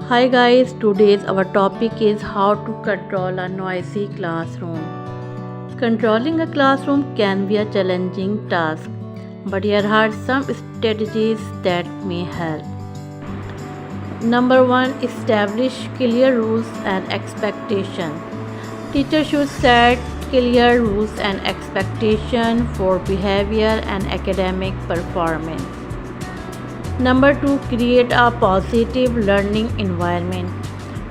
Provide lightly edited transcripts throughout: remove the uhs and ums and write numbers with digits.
Hi guys, today's our topic is how to control a noisy classroom. Controlling a classroom can be a challenging task, but here are some strategies that may help. Number 1, establish clear rules and expectations. Teachers should set clear rules and expectations for behavior and academic performance. Number 2, create a positive learning environment.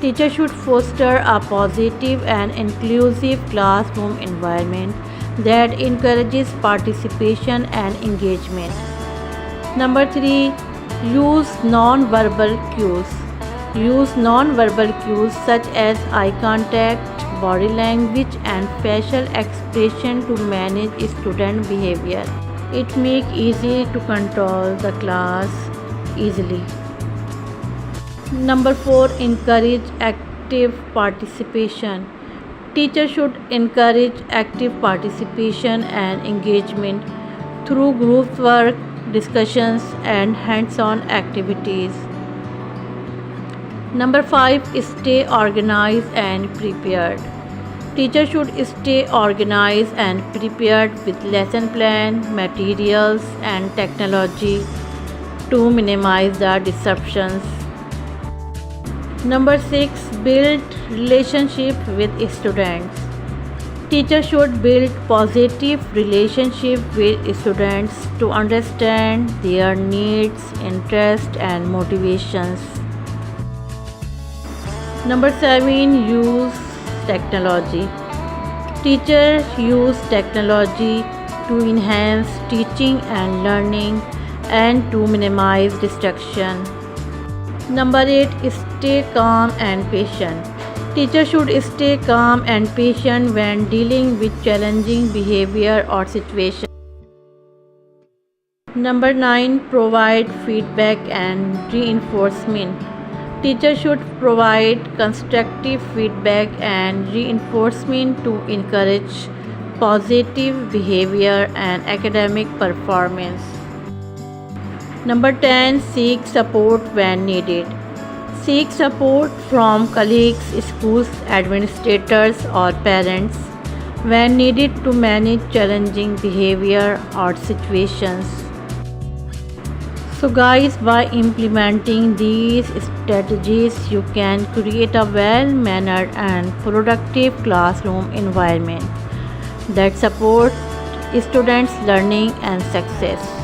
Teachers should foster a positive and inclusive classroom environment that encourages participation and engagement. Number 3, use non-verbal cues. Use non-verbal cues such as eye contact, body language, and facial expression to manage student behavior. It makes easy to control the class easily. Number 4, encourage active participation. Teachers should encourage active participation and engagement through group work, discussions, and hands-on activities. Number 5, stay organized and prepared. Teachers should stay organized and prepared with lesson plan, materials, and technology to minimize the disruptions. Number 6, build relationship with students. Teachers should build positive relationship with students to understand their needs, interests, and motivations. Number 7, use technology. Teachers use technology to enhance teaching and learning and to minimize distraction. Number 8, stay calm and patient. Teachers should stay calm and patient when dealing with challenging behavior or situations. Number 9, provide feedback and reinforcement. Teachers should provide constructive feedback and reinforcement to encourage positive behavior and academic performance. Number 10, seek support when needed. Seek support from colleagues, schools, administrators, or parents when needed to manage challenging behavior or situations. So guys, by implementing these strategies, you can create a well-mannered and productive classroom environment that supports students' learning and success.